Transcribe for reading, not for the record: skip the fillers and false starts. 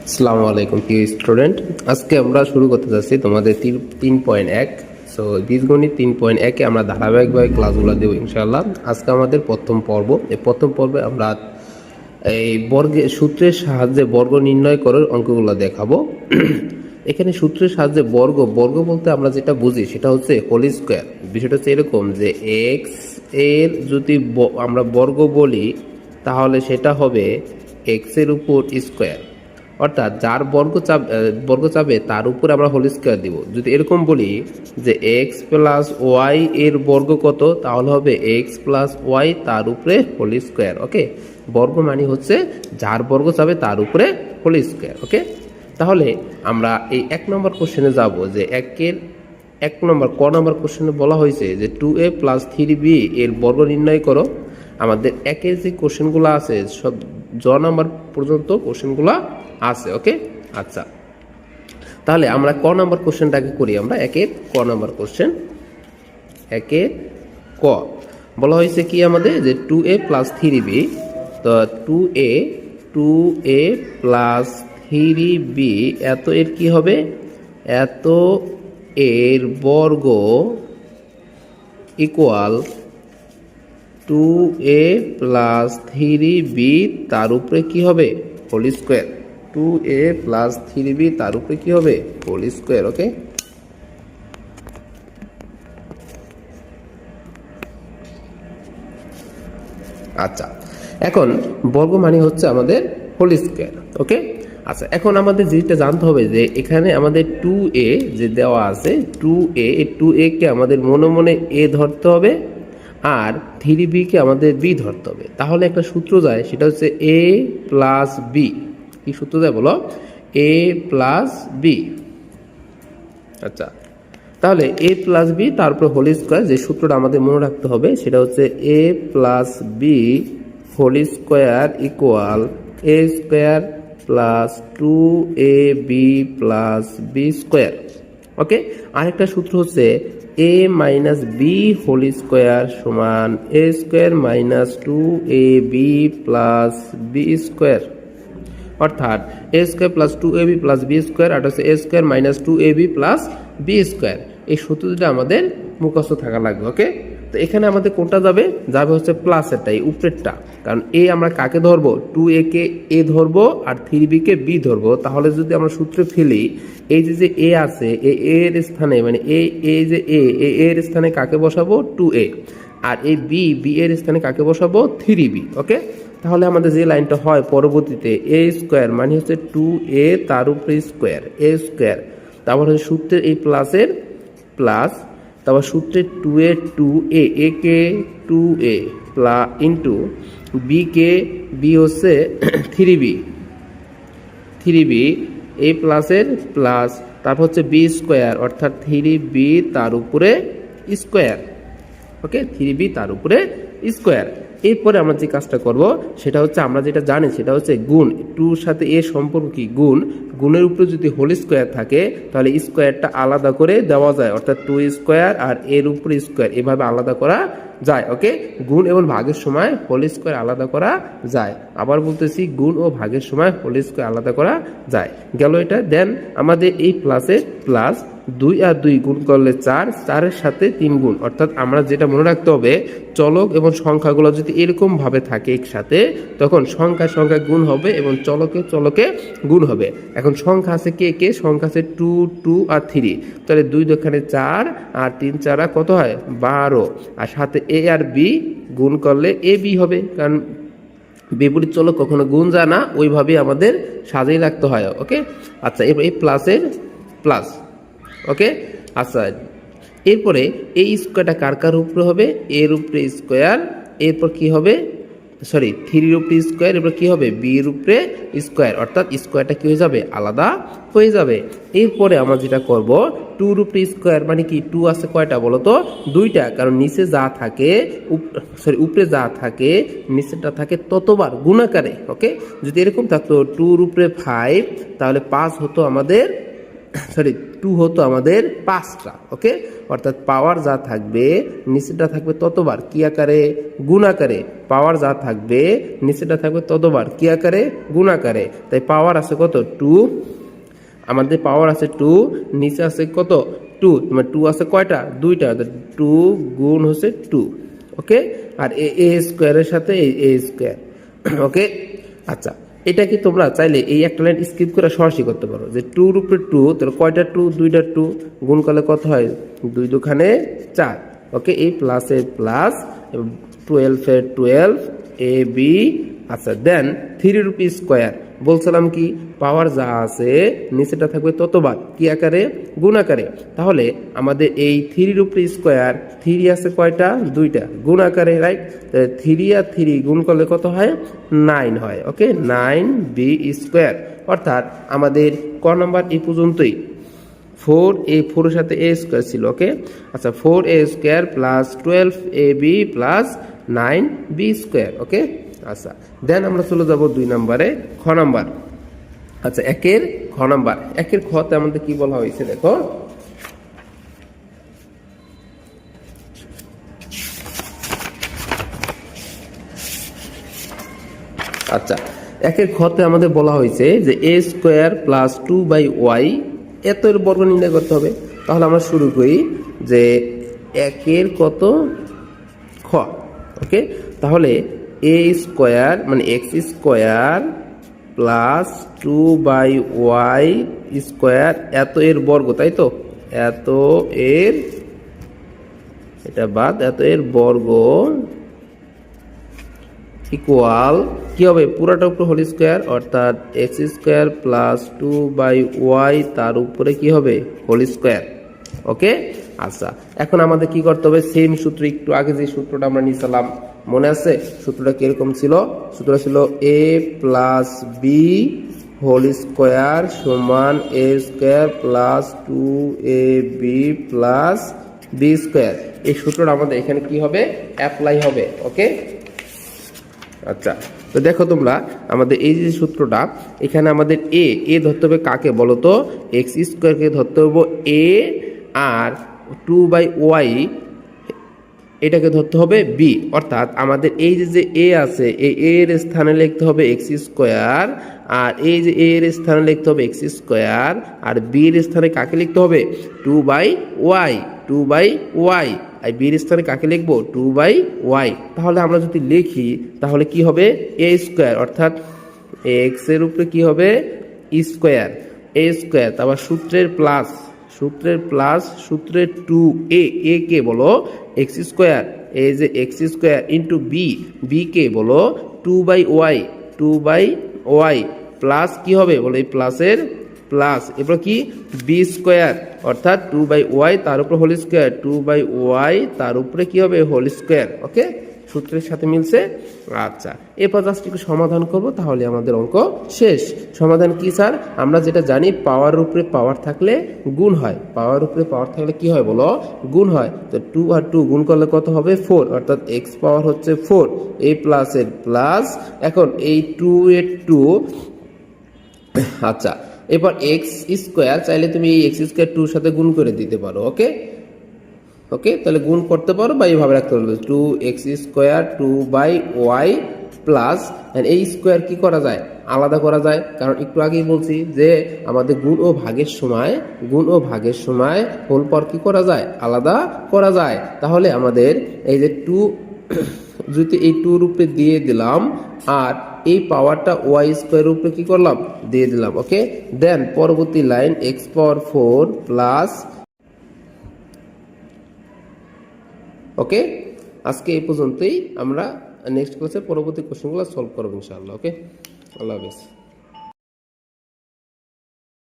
আসসালামু আলাইকুম প্রিয় স্টুডেন্ট। আজকে আমরা শুরু করতে যাচ্ছি তোমাদের 3.1। সো বীজগণিত 3.1-এ আমরা ধারাবাহিকভাবে ক্লাসগুলো দেবো ইনশাআল্লাহ। আজকে আমাদের প্রথম পর্ব। এই প্রথম পর্বে আমরা এই সূত্রের সাহায্যে বর্গ নির্ণয় করার অঙ্কগুলো দেখাবো। এখানে সূত্রের সাহায্যে বর্গ বলতে আমরা যেটা বুঝি সেটা হচ্ছে হোল স্কোয়ার। বিষয়টা হচ্ছে এরকম যে এক্স এর যদি আমরা বর্গ বলি তাহলে সেটা হবে এক্স এর উপর স্কোয়ার, অর্থাৎ যার বর্গ চাবে তার উপর আমরা হোল স্কোয়ার দিব। যদি এরকম বলি যে এক্স প্লাস ওয়াই এর বর্গ কত, তাহলে হবে এক্স প্লাস ওয়াই তার উপরে হোল স্কোয়ার। ওকে, বর্গ মানে হচ্ছে যার বর্গ চাবে তার উপরে হোল স্কোয়ার। ওকে, তাহলে আমরা এই 1 নম্বর কোশ্চেনে যাব যে এক নম্বর কোশ্চেনে বলা হয়েছে যে 2a + 3b এর বর্গ নির্ণয় করো। আমাদের একের যে কোশ্চেনগুলো আছে সব নম্বর পর্যন্ত কোশ্চেনগুলো আছে। ওকে, আচ্ছা, তাহলে আমরা নম্বর কোশ্চেনটাকে করি। আমরা নম্বর কোশ্চেন ক বলা হয়েছে কি আমাদের যে 2a + 3b। তো 2a + 3b এত এর কি হবে, এত এর বর্গ ইকুয়াল 2a + 3b তার উপরে কি হবে হোল স্কোয়ার। 2a + 3b তার উপরে কি হবে হোল স্কোয়ার। ওকে, আচ্ছা, এখন বর্গ মানে হচ্ছে আমাদের হোল স্কোয়ার। ওকে, আচ্ছা, এখন আমাদের যেটা জানতে হবে যে এখানে আমাদের 2a যে দেওয়া আছে 2a, এই 2a কে আমাদের মনে মনে a ধরতে হবে আর 3b কে আমাদের b ধরতে হবে। তাহলে একটা সূত্র যায়, সেটা হচ্ছে a + b। কি সূত্র যায় বলো? a + b। আচ্ছা, তাহলে a + b তারপর হোল স্কোয়ার। যে সূত্রটা আমাদের মনে রাখতে হবে সেটা হচ্ছে a + b whole square equal a square plus 2ab + b square. Okay, আরেকটা সূত্র হচ্ছে a - b হোল স্কোয়ার সমান a square - 2ab + b square, অর্থাৎ a square plus 2ab + b square, আর হচ্ছে a square - 2ab + b square. এই সূত্রটা আমাদের মুখস্থ থাকা লাগবে। ওকে, তো এখানে আমাদের কোনটা যাবে হচ্ছে প্লাসেরটা, এই উপরেরটা। কারণ এ আমরা কাকে ধরবো, 2a কে a ধরবো আর 3b কে b ধরবো। তাহলে যদি আমরা সূত্রে ফেলি, এই যে a আছে এ এর স্থানে, মানে এই যে a এর স্থানে কাকে বসাবো 2a, আর এই b এর স্থানে কাকে বসাবো 3b। ওকে, তাহলে আমাদের যে লাইনটা হয় পরবর্তীতে a স্কোয়ার মানে হচ্ছে 2a তার উপরে স্কোয়ার a স্কোয়ার, তারপর হচ্ছে সূত্রের এই প্লাসের প্লাস, তারপর সূত্রের 2a 2a a K 2a plus into b K b হচ্ছে 3b এই প্লাসের প্লাস, তারপর হচ্ছে b স্কোয়ার অর্থাৎ 3b তার উপরে স্কোয়ার। ওকে, 3b তার উপরে স্কোয়ার। এরপরে আমরা যে কাজটা করব সেটা হচ্ছে আমরা যেটা জানি সেটা হচ্ছে গুণ। 2 এর সাথে এর সম্পর্ক কি, গুণের উপরে যদি হোল স্কোয়ার থাকে তাহলে স্কোয়ারটা আলাদা করে দেওয়া যায়, অর্থাৎ 2 স্কোয়ার আর এর উপরে স্কোয়ার এভাবে আলাদা করা যায়। ওকে, গুণ এবং ভাগের সময় হোল স্কোয়ার আলাদা করা যায়। আবার বলতেছি, গুণ ও ভাগের সময় হোল স্কোয়ার আলাদা করা যায়। গেল এটা। দেন আমাদের এই প্লাসের প্লাস 2 আর 2 গুণ করলে 4, 4-এর সাথে 3 গুণ, অর্থাৎ আমরা যেটা মনে রাখতে হবে চলক এবং সংখ্যাগুলো যদি এরকম ভাবে থাকে একসাথে তখন সংখ্যা গুণ হবে এবং চলকে গুণ হবে। এখন সংখ্যা আছে কে সংখ্যা আছে 2 2 আর 3, তাহলে 2 দোকানে 4 আর 3 4 কত হয় 12, আর সাথে a আর b গুণ করলে ab হবে, কারণ বিপরীত চলক কখনো গুণ যায় না, ওইভাবেই আমাদের সাজিয়ে রাখতে হয়। ওকে, আচ্ছা, এবার এই প্লাসের প্লাস। ওকে, আচ্ছা, এরপরে এই স্কোয়ারটা কার উপরে হবে, এর উপরে স্কোয়ার, এরপর কি হবে, সরি 3-এর উপরে স্কোয়ার, এরপর কি হবে b এর উপরে স্কোয়ার, অর্থাৎ স্কোয়ারটা কি হয়ে যাবে আলাদা হয়ে যাবে। এরপরে আমরা যেটা করব 2-এর উপরে স্কোয়ার মানে কি, 2 আছে কয়টা বলো তো, 2টা, কারণ নিচে যা থাকে উপরে যা থাকে নিচেটা থাকে ততবার গুণাকারে। ওকে, যদি এরকম থাকতো 2-এর উপরে 5 তাহলে 5 হতো আমাদের 2 হতো আমাদের 5টা। ওকে, অর্থাৎ পাওয়ার যা থাকবে নিচেটা থাকবে ততবার কি আকারে, গুণ আকারে। পাওয়ার যা থাকবে নিচেটা থাকবে ততবার কি আকারে, গুণ আকারে। তাই পাওয়ার আছে কত, 2, আমাদের পাওয়ার আছে 2, নিচে আছে কত 2, মানে 2 আছে কয়টা, দুইটা, 2 গুণ হচ্ছে 2। ওকে, আর এ স্কোয়ারের সাথে এ স্কোয়ার। ওকে, আচ্ছা এটা কি তোমরা চাইলে এই একটা লাইন স্কিপ করে সরাসরি করতে পারো, যে 2 এর উপরে 2, তাহলে কয়টা 2, দুইটা 2, গুণ করলে কত হয়, 2 দুখানে 4। ওকে, এই প্লাসের প্লাস, 12 এর 12, এ বি। আচ্ছা দেন 3 রুপি স্কোয়ার, বলছিলাম কি পাওয়ার যা আছে নিচেটা থাকবে ততবার কি আকারে, গুণ আকারে। তাহলে আমাদের এই 3 রুপি স্কোয়ার, 3 আছে কয়টা, দুইটা, গুণ আকারে, রাইট। 3 আর 3 গুণ করলে কত হয়, 9 হয়। ওকে, 9b স্কোয়ার। অর্থাৎ আমাদের ক নাম্বার এই পর্যন্তই। 4 এর সাথে এ স্কোয়ার ছিল। ওকে, আচ্ছা 4a square plus 12ab plus 9b square. Okay, আচ্ছা দেন আমরা চলে যাব 2 নম্বরে, খ নাম্বার। আচ্ছা একের খ নাম্বার, একের খতে আমাদের কি বলা হয়েছে দেখো, আচ্ছা একের খতে আমাদের বলা হয়েছে যে এ স্কোয়ার প্লাস 2/y এত এর বর্গ নির্ণয় করতে হবে। তাহলে আমরা শুরু করি যে একের কত, খ। ওকে, তাহলে এ স্কোয়ার মানে x square plus 2/y square এত এর বর্গ, তাই তো, এত এর, এটা বাদ, এত এর বর্গ ইকুয়াল কি হবে, পুরাটা উপরে হোল স্কোয়ার, অর্থাৎ এক্স স্কোয়ার প্লাস 2/y তার উপরে কি হবে, হোল স্কোয়ার। ওকে, আচ্ছা এখন আমাদের কি করতে হবে, সেম সূত্র, একটু আগে যে সূত্রটা আমরা নিয়েছিলাম মনে আছে, সূত্রটা কিরকম ছিল, সূত্রটা ছিল a plus B whole square সমান A square plus 2ab plus B square. এই সূত্রটা আমাদের এখানে কি হবে, অ্যাপ্লাই হবে। ওকে, আচ্ছা তো দেখো তোমরা আমাদের এই যে সূত্রটা, এখানে আমাদের এ ধরতে হবে কাকে বলো তো, এক্স স্কোয়ারকে ধরতে হবে এ, আর 2/y এটাকে ধরতে হবে বি। অর্থাৎ আমাদের এই যে এ আছে, এই এর স্থানে লিখতে হবে এক্স স্কোয়ার, আর এই যে এর স্থানে লিখতে হবে এক্স স্কোয়ার, আর বির স্থানে কাকে লিখতে হবে, 2/y, 2/y। আর বির স্থানে কাকে লিখবো, 2/y। তাহলে আমরা যদি লিখি তাহলে কি হবে, এ স্কোয়ার, অর্থাৎ এক্স এর উপরে কি হবে, স্কোয়ার, এ স্কোয়ার, তারপর সূত্রের প্লাস, সূত্রের 2a, এ কে বলো এক্স স্কোয়ার, এই যে এক্স স্কোয়ার ইন্টু বি কে বলো 2/y প্লাস কি হবে বলো, এই প্লাসের প্লাস, এরপর কি বি স্কোয়ার, অর্থাৎ 2/y তার উপরে হোল স্কোয়ার, 2/y তার উপরে কি হবে, হোল স্কোয়ার। ওকে, সূত্রের সাথে মিলছে। আচ্ছা এরপর জাস্ট একটু সমাধান করব, তাহলে আমাদের অঙ্ক শেষ। সমাধান কি স্যার, আমরা যেটা জানি পাওয়ার উপরে পাওয়ার থাকলে গুণ হয়, পাওয়ার উপরে পাওয়ার থাকলে কি হয় বলো, গুণ হয়। তো 2 আর 2 গুণ করলে কত হবে, 4, অর্থাৎ এক্স পাওয়ার হচ্ছে 4, এই প্লাসের প্লাস, এখন এই 2 এর 2, আচ্ছা এরপর এক্স স্কোয়ার, চাইলে তুমি এই এক্স স্কোয়ার 2 সাথে গুণ করে দিতে পারো। ওকে, তাহলে গুণ করতে পারো বা এইভাবে রাখতে পারবে, 2x স্কোয়ার 2/y প্লাস, এই স্কোয়ার কি করা যায়, আলাদা করা যায়, কারণ একটু আগেই বলছি যে আমাদের গুণ ও ভাগের সময় হোল পাওয়ার কি করা যায়, আলাদা করা যায়। তাহলে আমাদের এই যে 2 যদি এই 2 রূপে দিয়ে দিলাম, আর এই পাওয়ারটা ওয়াই স্কোয়ার উপরে কি করলাম, দিয়ে দিলাম। ওকে, দেন পরবর্তী লাইন এক্স পাওয়ার 4 প্লাস। ওকে, আজকে এই পর্যন্তই, আমরা নেক্সট ক্লাসে পরবর্তী কোশ্চেনগুলো সলভ করবো ইনশাআল্লাহ। ওকে, আল্লাহ হাফেজ।